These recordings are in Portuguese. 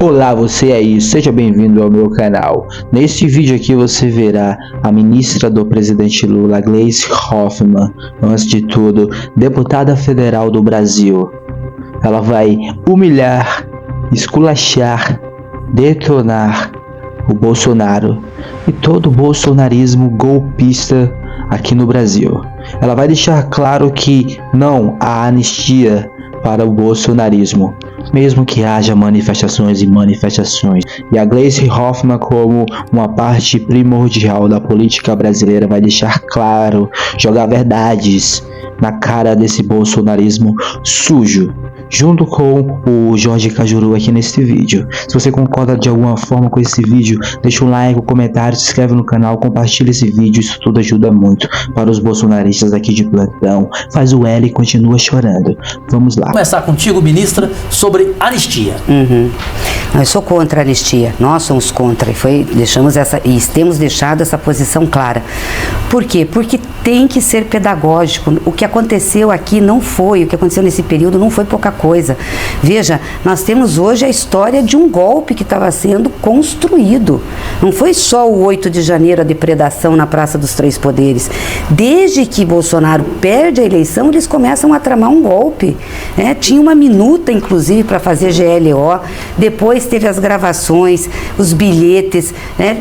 Olá, você aí, seja bem-vindo ao meu canal. Neste vídeo aqui você verá a ministra do presidente Lula, Gleisi Hoffmann, antes de tudo, deputada federal do Brasil. Ela vai humilhar, esculachar, detonar o Bolsonaro e todo o bolsonarismo golpista aqui no Brasil. Ela vai deixar claro que não há anistia para o bolsonarismo, mesmo que haja manifestações e manifestações. E a Gleisi Hoffmann, como uma parte primordial da política brasileira, vai deixar claro, jogar verdades na cara desse bolsonarismo sujo, junto com o Jorge Cajuru aqui neste vídeo. Se você concorda de alguma forma com esse vídeo, deixa um like, um comentário, se inscreve no canal, compartilha esse vídeo, isso tudo ajuda muito para os bolsonaristas aqui de plantão. Faz o L e continua chorando. Vamos lá. Vou começar contigo, ministra, sobre anistia. Eu sou contra a anistia, nós somos contra e temos deixado essa posição clara. Por quê? Porque tem que ser pedagógico. O que aconteceu aqui o que aconteceu nesse período não foi pouca coisa. Veja, nós temos hoje a história de um golpe que estava sendo construído. Não foi só o 8 de janeiro, a depredação na Praça dos Três Poderes. Desde que Bolsonaro perde a eleição, eles começam a tramar um golpe. Tinha uma minuta, inclusive, para fazer GLO. Depois teve as gravações, os bilhetes.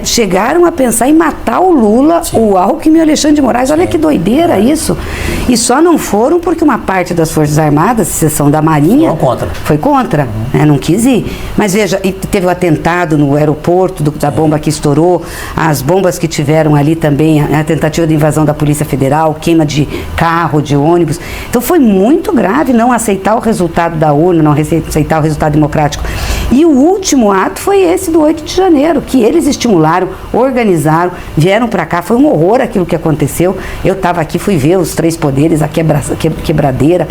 Chegaram a pensar em matar o Lula, o Alckmin e o Alexandre de Moraes. Olha que doideira isso. E só não foram porque uma parte das Forças Armadas, exceção da Marinha, foi contra. Não quis ir. Mas veja, teve o atentado no aeroporto da bomba que estourou, as bombas que tiveram ali também, a tentativa de invasão da Polícia Federal, queima de carro, de ônibus. Então foi muito grave não aceitar o resultado da urna, não aceitar o resultado democrático. E o último ato foi esse do 8 de janeiro, que eles estimularam, organizaram, vieram para cá. Foi um horror aquilo que aconteceu. Eu estava aqui, fui ver os Três Poderes, a quebradeira.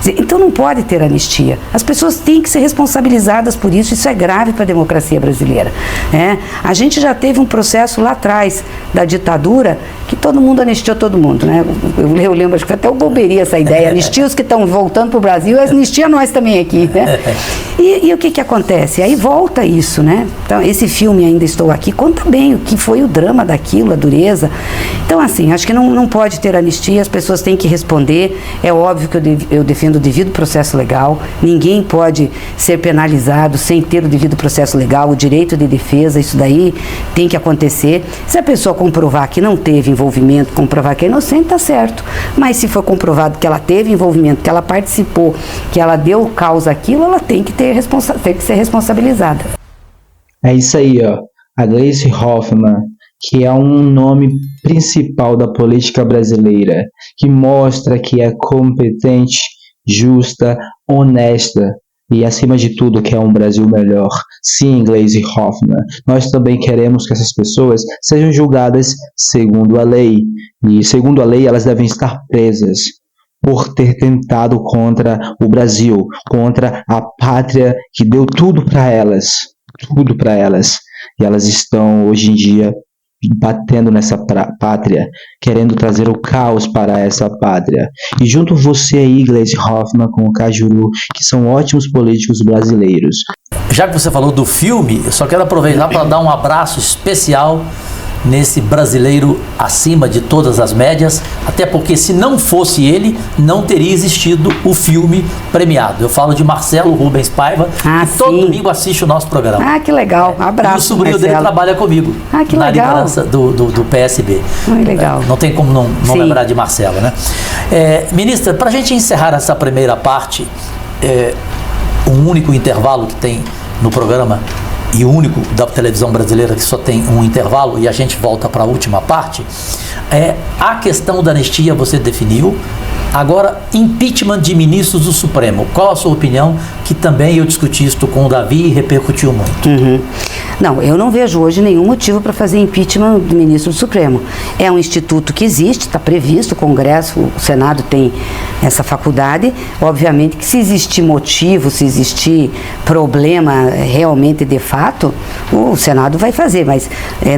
Então não pode ter anistia. As pessoas têm que ser responsabilizadas por isso. Isso é grave para a democracia brasileira. A gente já teve um processo lá atrás da ditadura que todo mundo anistiou todo mundo. Eu lembro, acho que até o boberia essa ideia. Anistia os que estão voltando para o Brasil, anistia nós também aqui. E o que acontece? Aí volta isso, Então, esse filme Ainda Estou Aqui conta bem o que foi o drama daquilo, a dureza. Então, assim, acho que não pode ter anistia, as pessoas têm que responder. É óbvio que eu defendo o devido processo legal. Ninguém pode ser penalizado sem ter o devido processo legal, o direito de defesa, isso daí tem que acontecer. Se a pessoa comprovar que não teve envolvimento, comprovar que é inocente, tá certo. Mas se for comprovado que ela teve envolvimento, que ela participou, que ela deu causa àquilo, ela tem que ser responsabilizada. É isso aí, ó. A Gleisi Hoffmann, que é um nome principal da política brasileira, que mostra que é competente, justa, honesta e, acima de tudo, que é um Brasil melhor. Sim, Gleisi Hoffmann, nós também queremos que essas pessoas sejam julgadas segundo a lei. E, segundo a lei, elas devem estar presas por ter tentado contra o Brasil, contra a pátria que deu tudo para elas. Tudo para elas. E elas estão, hoje em dia, batendo nessa pátria, querendo trazer o caos para essa pátria. E junto você aí, Gleisi Hoffmann, com o Cajuru, que são ótimos políticos brasileiros. Já que você falou do filme, eu só quero aproveitar para dar um abraço especial nesse brasileiro acima de todas as médias, até porque se não fosse ele, não teria existido o filme premiado. Eu falo de Marcelo Rubens Paiva, que todo domingo assiste o nosso programa. Que legal, abraço. E o sobrinho dele trabalha comigo que na legal. Liderança do PSB. Legal. Não tem como não lembrar de Marcelo, Ministra, para a gente encerrar essa primeira parte, um único intervalo que tem no programa, e o único da televisão brasileira que só tem um intervalo, e a gente volta para a última parte, a questão da anistia você definiu. Agora, impeachment de ministros do Supremo. Qual a sua opinião? Que também eu discuti isso com o Davi e repercutiu muito. Não, eu não vejo hoje nenhum motivo para fazer impeachment do ministro do Supremo. É um instituto que existe, está previsto, o Congresso, o Senado tem essa faculdade. Obviamente que se existir motivo, se existir problema realmente de fato, o Senado vai fazer, mas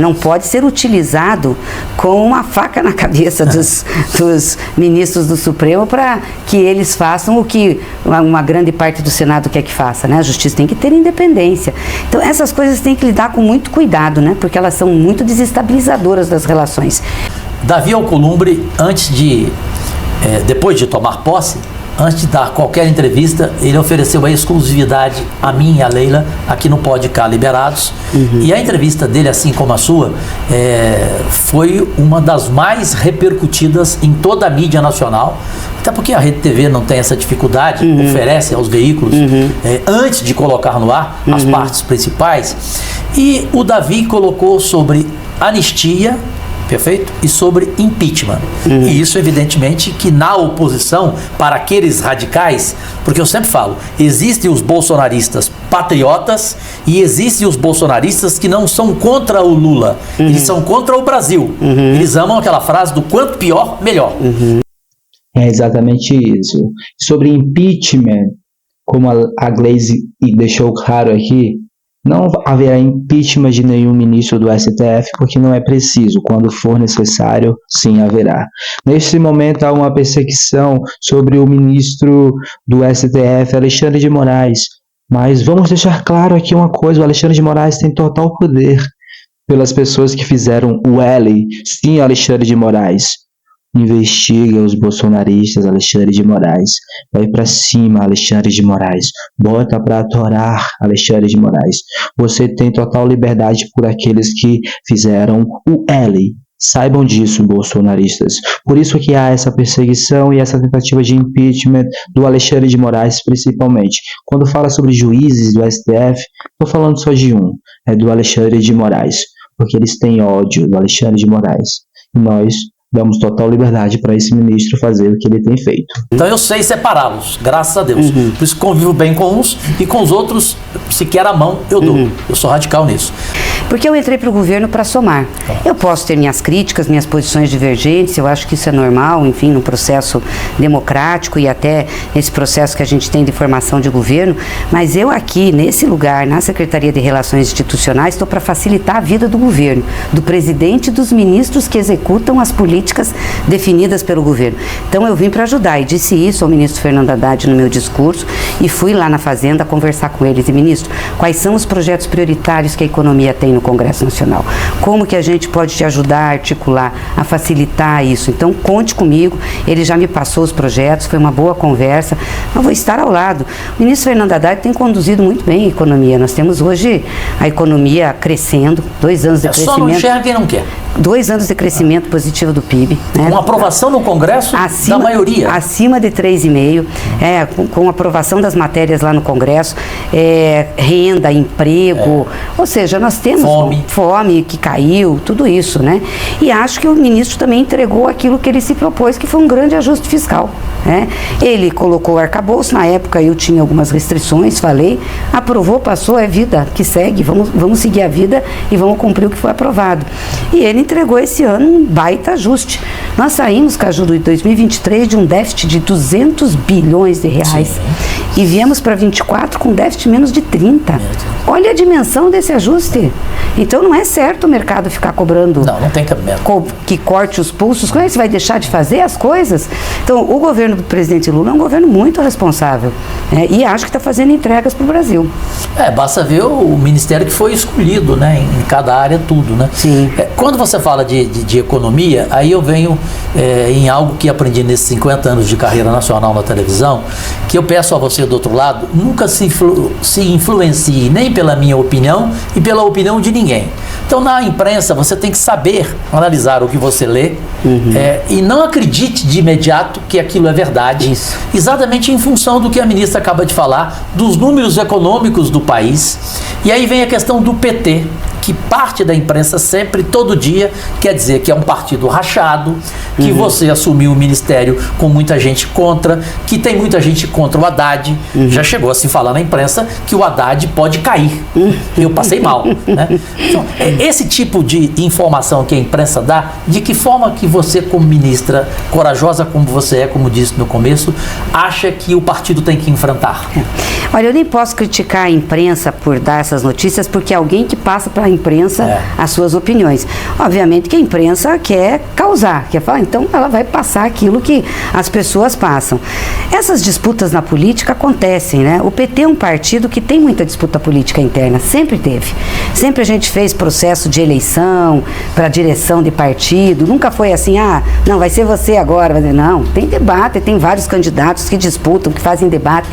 não pode ser utilizado com uma faca na cabeça dos ministros do Supremo Supremo para que eles façam o que uma grande parte do Senado quer que faça, né? A justiça tem que ter independência. Então, essas coisas tem que lidar com muito cuidado, né? Porque elas são muito desestabilizadoras das relações. Davi Alcolumbre, depois de tomar posse, antes de dar qualquer entrevista, ele ofereceu a exclusividade a mim e a Leila aqui no Pode Cá Liberados. E a entrevista dele, assim como a sua, foi uma das mais repercutidas em toda a mídia nacional, até porque a Rede TV não tem essa dificuldade, oferece aos veículos, antes de colocar no ar as partes principais. E o Davi colocou sobre anistia, perfeito? E sobre impeachment. E isso, evidentemente, que na oposição, para aqueles radicais, porque eu sempre falo, existem os bolsonaristas patriotas e existem os bolsonaristas que não são contra o Lula, eles são contra o Brasil. Eles amam aquela frase do quanto pior, melhor. É exatamente isso. Sobre impeachment, como a Gleisi deixou claro aqui, não haverá impeachment de nenhum ministro do STF, porque não é preciso. Quando for necessário, sim haverá. Neste momento, há uma perseguição sobre o ministro do STF, Alexandre de Moraes. Mas vamos deixar claro aqui uma coisa, o Alexandre de Moraes tem total poder pelas pessoas que fizeram o L. Sim, Alexandre de Moraes. Investiga os bolsonaristas, Alexandre de Moraes. Vai pra cima, Alexandre de Moraes. Bota pra atorar, Alexandre de Moraes. Você tem total liberdade por aqueles que fizeram o L. Saibam disso, bolsonaristas. Por isso que há essa perseguição e essa tentativa de impeachment do Alexandre de Moraes, principalmente. Quando fala sobre juízes do STF, estou falando só de um. É do Alexandre de Moraes. Porque eles têm ódio do Alexandre de Moraes. E nós damos total liberdade para esse ministro fazer o que ele tem feito. Então eu sei separá-los, graças a Deus. Por isso convivo bem com uns e com os outros, sequer a mão eu dou. Eu sou radical nisso. Porque eu entrei para o governo para somar. Eu posso ter minhas críticas, minhas posições divergentes, eu acho que isso é normal, enfim, no processo democrático e até nesse processo que a gente tem de formação de governo, mas eu aqui, nesse lugar, na Secretaria de Relações Institucionais, estou para facilitar a vida do governo, do presidente e dos ministros que executam as políticas definidas pelo governo. Então eu vim para ajudar e disse isso ao ministro Fernando Haddad no meu discurso e fui lá na Fazenda conversar com eles. E, ministro, quais são os projetos prioritários que a economia tem no Congresso Nacional? Como que a gente pode te ajudar a articular, a facilitar isso? Então conte comigo, ele já me passou os projetos, foi uma boa conversa, eu vou estar ao lado. O ministro Fernando Haddad tem conduzido muito bem a economia, nós temos hoje a economia crescendo, 2 anos de crescimento. Só não enxerga quem não quer. 2 anos de crescimento positivo do PIB. Né? Com aprovação no Congresso da maioria. Acima de 3,5%. Com aprovação das matérias lá no Congresso, renda, emprego, ou seja, nós temos fome que caiu, tudo isso, né? E acho que o ministro também entregou aquilo que ele se propôs, que foi um grande ajuste fiscal. Né? Ele colocou o arcabouço, na época eu tinha algumas restrições, falei, aprovou, passou, é vida que segue, vamos seguir a vida e vamos cumprir o que foi aprovado. E ele entregou esse ano um baita ajuste. Nós saímos, Caju, de 2023 de um déficit de 200 bilhões de reais. Sim. E viemos para 24 com déficit menos de 30. Olha a dimensão desse ajuste. Então não é certo o mercado ficar cobrando. Não tem cabimento. Que corte os pulsos. Como é que você vai deixar de fazer as coisas? Então o governo do presidente Lula é um governo muito responsável. E acho que está fazendo entregas para o Brasil. Basta ver o ministério que foi escolhido, né? Em cada área, tudo, né? Sim. Quando você fala de economia, aí eu venho em algo que aprendi nesses 50 anos de carreira nacional na televisão, que eu peço a você do outro lado, nunca se influencie nem pela minha opinião e pela opinião de ninguém. Então, na imprensa, você tem que saber analisar o que você lê e não acredite de imediato que aquilo é verdade. Isso. Exatamente em função do que a ministra acaba de falar, dos números econômicos do país. E aí vem a questão do PT, que parte da imprensa sempre, todo dia, quer dizer que é um partido rachado, que você assumiu o ministério com muita gente contra, que tem muita gente contra o Haddad. Já chegou a se falar na imprensa que o Haddad pode cair. Eu passei mal. Né? Então, esse tipo de informação que a imprensa dá, de que forma que você, como ministra, corajosa como você é, como disse no começo, acha que o partido tem que enfrentar? Olha, eu nem posso criticar a imprensa por dar essas notícias, porque alguém que passa para a imprensa as suas opiniões. Obviamente que a imprensa quer causar, quer falar, então ela vai passar aquilo que as pessoas passam. Essas disputas na política acontecem, né? O PT é um partido que tem muita disputa política interna, sempre teve. Sempre a gente fez processo de eleição para direção de partido, nunca foi assim, não, vai ser você agora. Não, tem debate, tem vários candidatos que disputam, que fazem debate.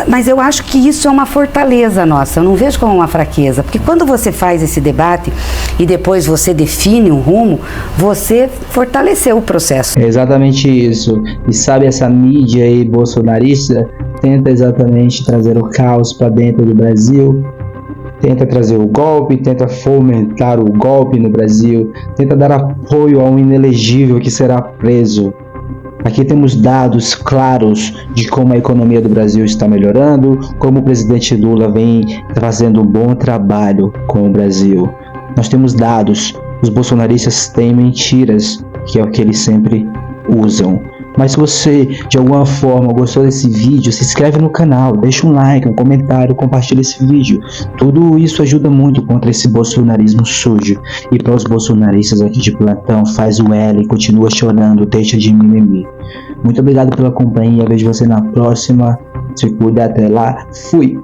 Mas eu acho que isso é uma fortaleza nossa, eu não vejo como uma fraqueza, porque quando você faz esse debate e depois você define um rumo, você fortaleceu o processo. É exatamente isso. E sabe, essa mídia aí bolsonarista tenta exatamente trazer o caos para dentro do Brasil, tenta trazer o golpe, tenta fomentar o golpe no Brasil, tenta dar apoio a um inelegível que será preso. Aqui temos dados claros de como a economia do Brasil está melhorando, como o presidente Lula vem fazendo um bom trabalho com o Brasil. Nós temos dados, os bolsonaristas têm mentiras, que é o que eles sempre usam. Mas se você, de alguma forma, gostou desse vídeo, se inscreve no canal, deixa um like, um comentário, compartilha esse vídeo. Tudo isso ajuda muito contra esse bolsonarismo sujo. E para os bolsonaristas aqui de plantão, faz o L e continua chorando, deixa de mimimi. Muito obrigado pela companhia, vejo você na próxima. Se cuida, até lá, fui!